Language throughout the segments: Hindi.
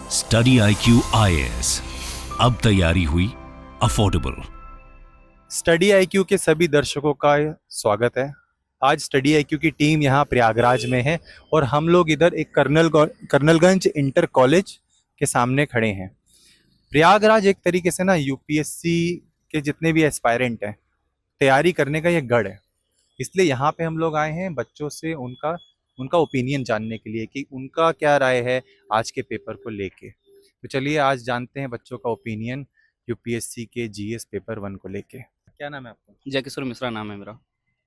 स्टडी IQ IAS, अब तैयारी हुई अफोर्डेबल। स्टडी आईक्यू के सभी दर्शकों का स्वागत है। आज स्टडी आईक्यू की टीम यहाँ प्रयागराज में है और हम लोग इधर एक कर्नलगंज इंटर कॉलेज के सामने खड़े हैं। प्रयागराज एक तरीके से ना यूपीएससी के जितने भी एस्पायरेंट हैं तैयारी करने का ये गढ़ है, इसलिए यहाँ पे हम लोग आए हैं बच्चों से उनका उनका ओपिनियन जानने के लिए कि उनका क्या राय है आज के पेपर को लेके। तो चलिए आज जानते हैं बच्चों का ओपिनियन यूपीएससी के जीएस पेपर 1 को लेके। क्या नाम है आपका? जय किशोर मिश्रा नाम है मेरा।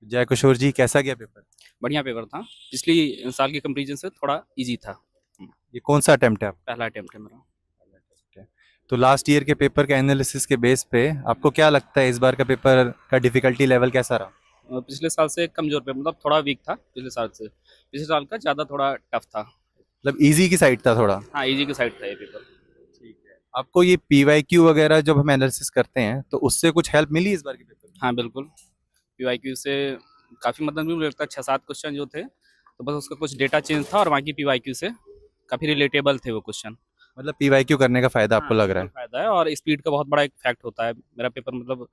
जय किशोर जी, कैसा गया पेपर? बढ़िया पेपर था, पिछली साल के कंपैरिजन से थोड़ा इजी था। ये कौन सा अटेम्प्ट है आपका? पहला अटेम्प्ट है मेरा। तो लास्ट ईयर के पेपर के एनालिसिस के बेस पे आपको क्या लगता है इस बार का पेपर का डिफिकल्टी लेवल कैसा रहा? पिछले साल से कमजोर पे मतलब थोड़ा वीक था पिछले साल से। पिछले साल का ज़्यादा थोड़ा टफ था। मतलब इजी की साइड था थोड़ा? हाँ, इजी की साइड था ये पेपर। ठीक है। आपको ये पीवाईक्यू वगैरह जब हम एनालिसिस करते हैं तो उससे कुछ हेल्प मिली इस बार के पेपर में? हाँ बिल्कुल, PYQ से काफ़ी मदद भी लगता है। 6-7 क्वेश्चन जो थे तो बस उसका कुछ डेटा चेंज था और बाकी PYQ से काफ़ी रिलेटेबल थे वो क्वेश्चन। मतलब पीवाईक्यू करने का फायदा आपको लग रहा है? फायदा है और स्पीड का बहुत बड़ा एक फैक्ट होता है। मेरा पेपर मतलब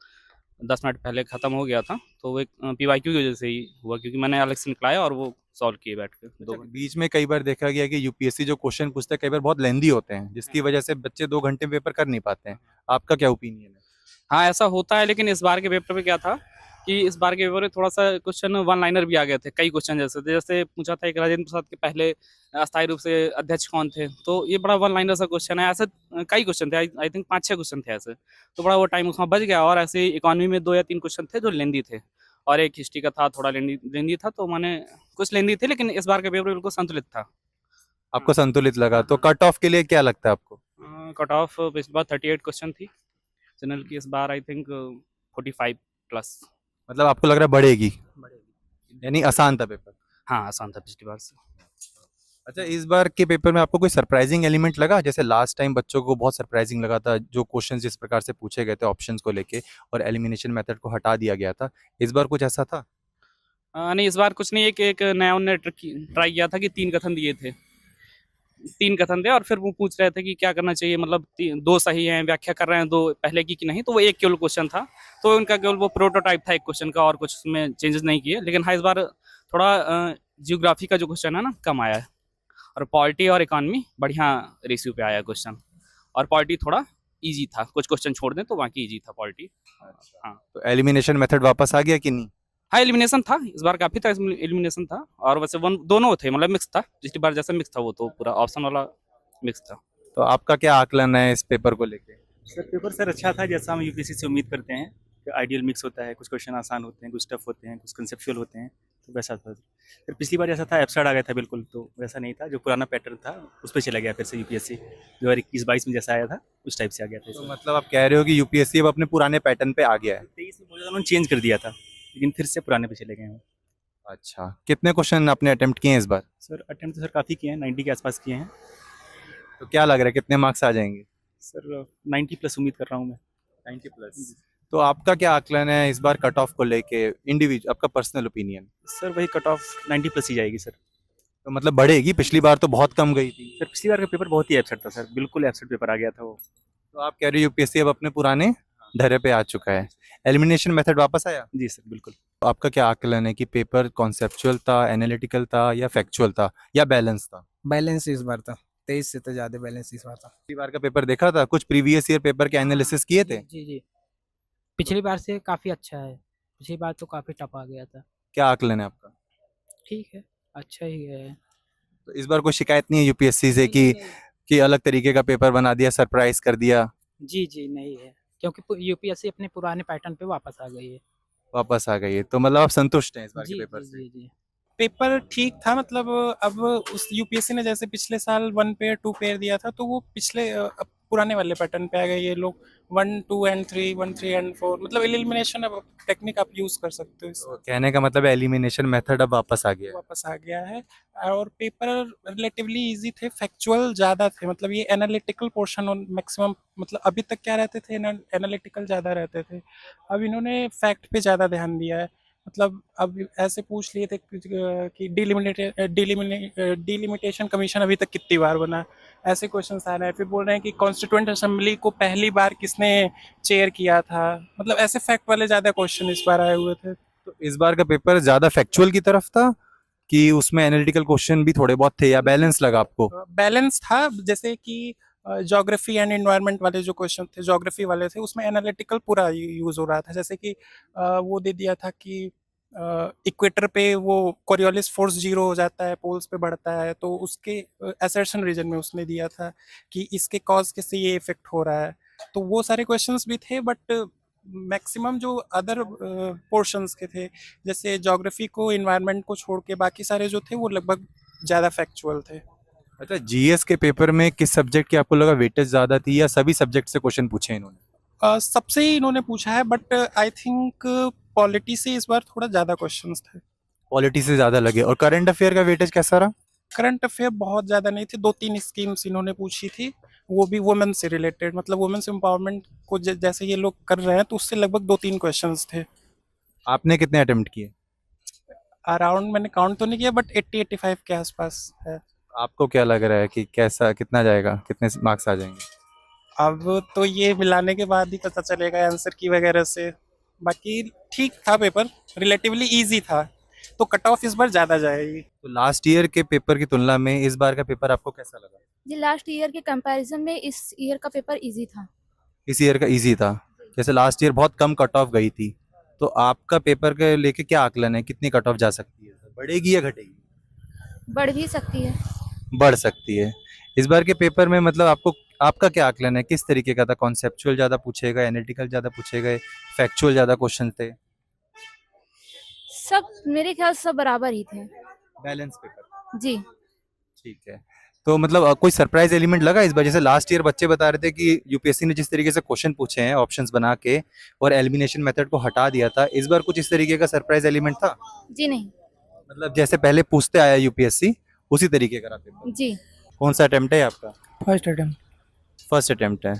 10 मिनट पहले ख़त्म हो गया था, तो वो एक PYQ की वजह से ही हुआ, क्योंकि मैंने अलग से निकलाया और वो सॉल्व किए बैठ के 2 घंटे। बीच में कई बार देखा गया कि यूपीएससी जो क्वेश्चन पूछता है कई बार बहुत लेंदी होते हैं जिसकी वजह से बच्चे 2 घंटे में पेपर कर नहीं पाते हैं। आपका क्या ओपिनियन है? हाँ, ऐसा होता है, लेकिन इस बार के पेपर में क्या था कि इस बार के पेपर में थोड़ा सा क्वेश्चन वन लाइनर भी आ गए थे। कई क्वेश्चन जैसे पूछा था एक राजेंद्र प्रसाद के पहले अस्थायी रूप से अध्यक्ष कौन थे, तो ये बड़ा वन लाइनर सा क्वेश्चन है। ऐसे कई क्वेश्चन थे, आई थिंक 5-6 क्वेश्चन थे ऐसे, तो बड़ा वो टाइम उसमें बच गया। और ऐसे इकोनॉमी में 2 या 3 क्वेश्चन थे जो लेंदी थे और एक हिस्ट्री का था थोड़ा लेंदी था, तो मैंने कुछ लेंदी थे, लेकिन इस बार का पेपर बिल्कुल संतुलित था। आपको संतुलित लगा? तो कट ऑफ के लिए क्या लगता है आपको? कट ऑफ पिछली बार 38 क्वेश्चन थी जनरल की, इस बार आई थिंक 45 प्लस। मतलब आपको लग रहा है बढ़ेगी, यानी आसान था पेपर? हाँ, आसान था पिछली बार से। अच्छा, इस बार के पेपर में आपको कोई सरप्राइजिंग एलिमेंट लगा? जैसे लास्ट टाइम बच्चों को बहुत सरप्राइजिंग लगा था जो क्वेश्चन जिस प्रकार से पूछे गए थे ऑप्शंस को लेके और एलिमिनेशन मेथड को हटा दिया गया था, इस बार कुछ ऐसा था? नहीं, इस बार कुछ नहीं। एक नया उन्होंने ट्राई किया था कि 3 कथन दिए थे। 3 कथन थे और फिर वो पूछ रहे थे कि क्या करना चाहिए, मतलब 2 सही हैं, व्याख्या कर रहे हैं 2 पहले की कि नहीं, तो वो एक केवल क्वेश्चन था, तो उनका केवल वो प्रोटोटाइप था एक क्वेश्चन का और कुछ उसमें चेंजेस नहीं किए। लेकिन हाँ, इस बार थोड़ा जियोग्राफी का जो क्वेश्चन है ना कम आया है और पॉलिटी और इकॉनमी बढ़िया रेशियो पे आया क्वेश्चन। और पॉलिटी थोड़ा ईजी था, कुछ क्वेश्चन छोड़ दें तो बाकी ईजी था पॉलिटी। हाँ, तो एलिमिनेशन मेथड वापस आ गया कि नहीं? हाँ, एलिमिनेशन था इस बार, काफ़ी था एलिमिनेशन था। और वैसे दोनों थे, मतलब मिक्स था। पिछली बार जैसा मिक्स था वो तो पूरा ऑप्शन वाला मिक्स था। तो आपका क्या आकलन है इस पेपर को लेके? सर पेपर सर अच्छा था, जैसा हम यूपीएससी से उम्मीद करते हैं कि आइडियल मिक्स होता है। कुछ क्वेश्चन आसान होते हैं, कुछ टफ होते हैं, कुछ कंसेप्चुअल होते हैं, तो वैसा था। फिर पिछली बार जैसा था एब्सर्ड आ गया था बिल्कुल, तो वैसा नहीं था। जो पुराना पैटर्न था उस पर चला गया फिर से यूपीएससी 2021-22 में जैसा आया था उस टाइप से आ गया था। तो मतलब आप कह रहे हो कि यूपीएससी अब अपने पुराने पैटर्न पे आ गया है? 23 में बहुत ज़्यादा उन्होंने चेंज कर दिया था, लेकिन फिर से पुराने पे चले गए हैं। अच्छा, कितने क्वेश्चन आपने अटेम्प्ट किए हैं इस बार? सर अटेम्प्ट तो सर काफ़ी किए हैं, 90 के आसपास किए हैं। तो क्या लग रहा है कितने मार्क्स आ जाएंगे? सर 90 प्लस उम्मीद कर रहा हूँ मैं। 90 प्लस। तो आपका क्या आकलन है इस बार कट ऑफ को लेके, इंडिविजुअल आपका पर्सनल ओपिनियन? सर वही कट ऑफ 90 प्लस ही जाएगी सर। तो मतलब बढ़ेगी? पिछली बार तो बहुत कम गई थी। सर पिछली बार का पेपर बहुत ही एब्सर्ड था सर, बिल्कुल एब्सर्ड पेपर आ गया था वो। तो आप कह रहे हो यूपीएससी अब अपने पुराने ढर्रे पे आ चुका है, एलिमिनेशन मेथड वापस आया? जी सर बिल्कुल। तो आपका क्या आकलन है कि पेपर कॉन्सेप्चुअल था, एनालिटिकल था या फैक्चुअल था या बैलेंस था? बैलेंस इस बार था, 23 से तो ज़्यादा बैलेंस इस बार था। पिछली बार का पेपर देखा था? कुछ प्रीवियस ईयर पेपर के एनालिसिस किए थे? जी जी, पिछली बार से काफ़ी अच्छा है। पिछली बार तो काफ़ी टफ आ गया था। क्या आकलन है आपका? ठीक है, अच्छा ही है। तो इस बार कोई शिकायत नहीं है यूपीएससी से कि अलग तरीके का पेपर बना दिया, सरप्राइज कर दिया? जी जी नहीं है, क्योंकि यूपीएससी अपने पुराने पैटर्न पे वापस आ गई है। वापस आ गई है, तो मतलब आप संतुष्ट हैं इस बार के जी पेपर जी से? जी जी। पेपर ठीक था, मतलब अब उस यूपीएससी ने जैसे पिछले साल 1 पेयर 2 पेयर दिया था, तो वो पिछले अब पुराने वाले पैटर्न पे आ गए ये लोग। 1 2 एंड 3, 1 3 एंड 4, मतलब एलिमिनेशन अब टेक्निक आप यूज कर सकते हो तो कहने का मतलब एलिमिनेशन मेथड अब वापस आ गया है। वापस आ गया है। और पेपर रिलेटिवली इजी थे, फैक्चुअल ज़्यादा थे, मतलब ये एनालिटिकल पोर्शन मैक्सिमम, मतलब अभी तक क्या रहते थे एनालिटिकल ज़्यादा रहते थे, अब इन्होंने फैक्ट पे ज़्यादा ध्यान दिया है। मतलब अब ऐसे पूछ लिए थे कि डिलिमिटेशन कमीशन अभी तक कितनी बार बना, ऐसे क्वेश्चन आ रहे हैं। फिर बोल रहे हैं कि कॉन्स्टिट्यूएंट असेंबली को पहली बार किसने चेयर किया था, मतलब ऐसे फैक्ट वाले ज़्यादा क्वेश्चन इस बार आए हुए थे। तो इस बार का पेपर ज्यादा फैक्चुअल की तरफ था कि उसमें एनालिटिकल क्वेश्चन भी थोड़े बहुत थे, या बैलेंस लगा आपको? बैलेंस था, जैसे कि ज्योग्राफी एंड एनवायरनमेंट वाले जो क्वेश्चन थे, ज्योग्राफी वाले थे, उसमें एनालिटिकल पूरा यूज हो रहा था। जैसे कि वो दे दिया था कि इक्वेटर पे वो कोरियोलिस फोर्स 0 हो जाता है, पोल्स पे बढ़ता है, तो उसके असर्शन रीजन में उसने दिया था कि इसके कॉज के से ये इफेक्ट हो रहा है। तो वो सारे क्वेश्चंस भी थे, बट मैक्सिमम जो अदर पोर्शंस के थे, जैसे ज्योग्राफी को, एनवायरनमेंट को छोड़ के बाकी सारे जो थे वो लगभग ज़्यादा फैक्चुअल थे। अच्छा, जीएस के पेपर में किस सब्जेक्ट की आपको लगा वेटेज ज्यादा थी, या सभी सब्जेक्ट से क्वेश्चन पूछे इन्होंने? सबसे ही इन्होंने पूछा है, बट आई थिंक पॉलिटी से इस बार थोड़ा ज़्यादा क्वेश्चंस थे। पॉलिटी से ज्यादा लगे। और करंट अफेयर का वेटेज कैसा रहा? करंट अफेयर बहुत ज़्यादा नहीं थे, 2-3 स्कीम्स इन्होंने पूछी थी, वो भी वुमेन से रिलेटेड, मतलब वुमेन्स एम्पावरमेंट को जैसे ये लोग कर रहे हैं, तो उससे लगभग 2-3 क्वेश्चंस थे। आपने कितने अटेम्प्ट किए? अराउंड मैंने काउंट तो नहीं किया, बट 80-85 के आसपास है। आपको क्या लग रहा है कि कैसा, कितना जाएगा, कितने मार्क्स आ जाएंगे? अब तो ये मिलाने के बाद ही पता चलेगा आंसर की वगैरह से। बाकी ठीक था पेपर, रिलेटिवली इजी था, तो कट ऑफ इस बार ज़्यादा जाएगी। तो लास्ट ईयर के पेपर की तुलना में इस बार का पेपर आपको कैसा लगा? जी, लास्ट ईयर के कंपैरिजन में इस ईयर का पेपर इजी था। इस ईयर का इजी था? जैसे लास्ट ईयर बहुत कम कट ऑफ गई थी, तो आपका पेपर के लेके क्या आकलन है, कितनी कट ऑफ जा सकती है, बढ़ेगी या घटेगी? बढ़ भी सकती है। बढ़ सकती है। इस बार के पेपर में मतलब आपका क्या आकलन है, किस तरीके का था? कॉन्सेप्चुअल ज़्यादा पूछे गए, एनालिटिकल ज़्यादा पूछे गए, फैक्चुअल ज़्यादा क्वेश्चन थे? सब मेरे ख्याल से सब बराबर ही थे। Balance paper. जी। ठीक है। तो मतलब कोई सरप्राइज एलिमेंट लगा इस बार? जैसे लास्ट ईयर बच्चे बता रहे थे कि यूपीएससी ने जिस तरीके से क्वेश्चन पूछे हैं ऑप्शंस बना के और एलिमिनेशन मेथड को हटा दिया था, इस बार कुछ इस तरीके का सरप्राइज एलिमेंट था? जी नहीं। मतलब जैसे पहले पूछते आया यूपीएससी, उसी तरीके का रहा पेपर? जी। कौन सा अटेम्प्ट है आपका? First attempt. फर्स्ट अटेम्प्ट है।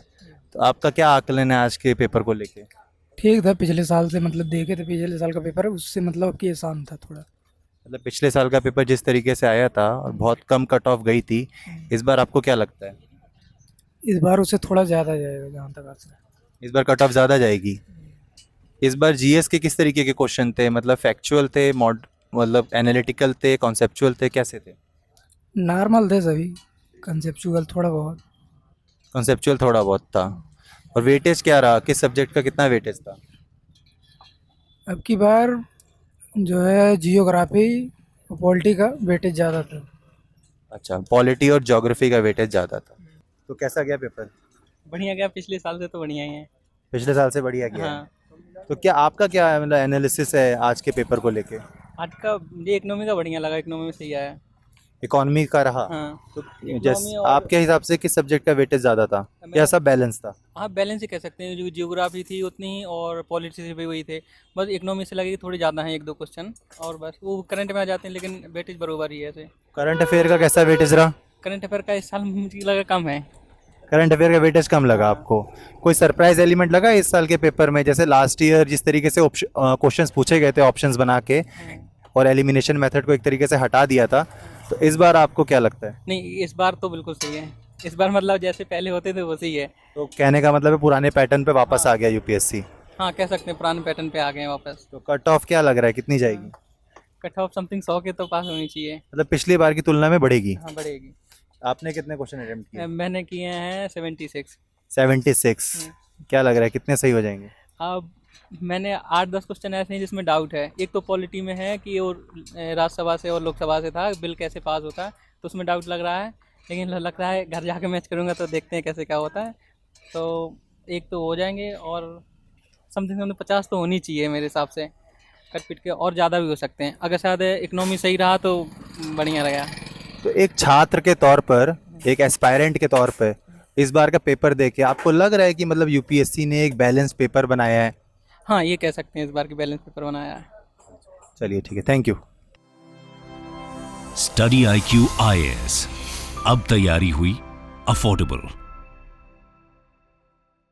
तो आपका क्या आकलन है आज के पेपर को लेके? ठीक था, पिछले साल से मतलब देखे थे, पिछले साल का पेपर उससे मतलब कि आसान था थोड़ा। मतलब पिछले साल का पेपर जिस तरीके से आया था और बहुत कम कट ऑफ गई थी, इस बार आपको क्या लगता है? इस बार उससे थोड़ा ज़्यादा जाएगा जहाँ तक आशा है। इस बार कट ऑफ ज़्यादा जाएगी। इस बार जीएस के किस तरीके के क्वेश्चन थे? मतलब फैक्चुअल थे, मतलब एनालिटिकल थे, कॉन्सेप्चुअल थे, कैसे थे? नॉर्मल थे सभी, कंसेप्चुअल थोड़ा बहुत। कॉन्सेप्चुअल थोड़ा बहुत था। और वेटेज क्या रहा, किस सब्जेक्ट का कितना वेटेज था? अब की बार जो है जियोग्राफी और पॉलिटी का वेटेज ज़्यादा था। अच्छा, पॉलिटी और ज्योग्राफी का वेटेज ज़्यादा था। तो कैसा गया पेपर? बढ़िया गया, पिछले साल से तो बढ़िया ही है। पिछले साल से बढ़िया गया है। हाँ। तो क्या आपका क्या मतलब एनालिसिस है आज के पेपर को लेके? आज का ये इकोनॉमी का बढ़िया लगा, इकोनॉमी में सही आया। इकोनॉमी का रहा? हाँ। तो Economy जैसे और- आपके हिसाब से किस सब्जेक्ट का वेटेज ज़्यादा था, या सब बैलेंस था? हाँ, बैलेंस ही कह सकते हैं, जो जियोग्राफी थी उतनी ही और पॉलिटी से भी वही थे। बस इकोनॉमी से लगे कि थोड़ी ज़्यादा हैं 1-2 क्वेश्चन, और बस वो करंट में आ जाते हैं, लेकिन वेटेज बराबर ही है ऐसे। करंट अफेयर का कैसा वेटेज रहा? करंट अफेयर का इस साल मुझे लगा कम है। करंट अफेयर का वेटेज कम लगा आपको? कोई सरप्राइज एलिमेंट लगा इस साल के पेपर में? जैसे लास्ट ईयर जिस तरीके से क्वेश्चंस पूछे गए थे ऑप्शंस बना के और एलिमिनेशन मेथड को एक तरीके से हटा दिया था, तो इस बार आपको क्या लगता है? नहीं, इस बार तो बिल्कुल सही है। इस बार मतलब जैसे पहले होते थे वो सही है। तो कहने का मतलब है पुराने पैटर्न पे वापस आ गया यूपीएससी? हाँ, कह सकते हैं पुराने पैटर्न पे आ गए हैं वापस। तो कट ऑफ क्या लग रहा है, कितनी जाएगी? कट ऑफ समथिंग 100 के तो पास होनी चाहिए। मतलब पिछली बार की तुलना में बढ़ेगी? हाँ, बढ़ेगी। आपने कितने क्वेश्चन अटेम्प्ट किए? मैंने किए हैं 76। 76। क्या लग रहा है कितने सही हो जाएंगे? अब मैंने 8-10 क्वेश्चन ऐसे हैं जिसमें डाउट है। एक तो पॉलिटी में है कि और राज्यसभा से और लोकसभा से था, बिल कैसे पास होता है, तो उसमें डाउट लग रहा है। लेकिन लग रहा है घर जाके मैच करूँगा तो देखते हैं कैसे क्या होता है। तो एक तो हो जाएंगे, और समथिंग 50 तो होनी चाहिए मेरे हिसाब से। कट पिट के और ज़्यादा भी हो सकते हैं, अगर शायद इकोनॉमी सही रहा तो बढ़िया रहेगा। तो एक छात्र के तौर पर, एक एस्पायरेंट के तौर पर इस बार का पेपर देखे आपको लग रहा है कि मतलब यूपीएससी ने एक बैलेंस पेपर बनाया है? हाँ, ये कह सकते हैं इस बार की बैलेंस पेपर बनाया है। चलिए ठीक है, thank you. Study IQ IAS, अब तैयारी हुई अफोर्डेबल।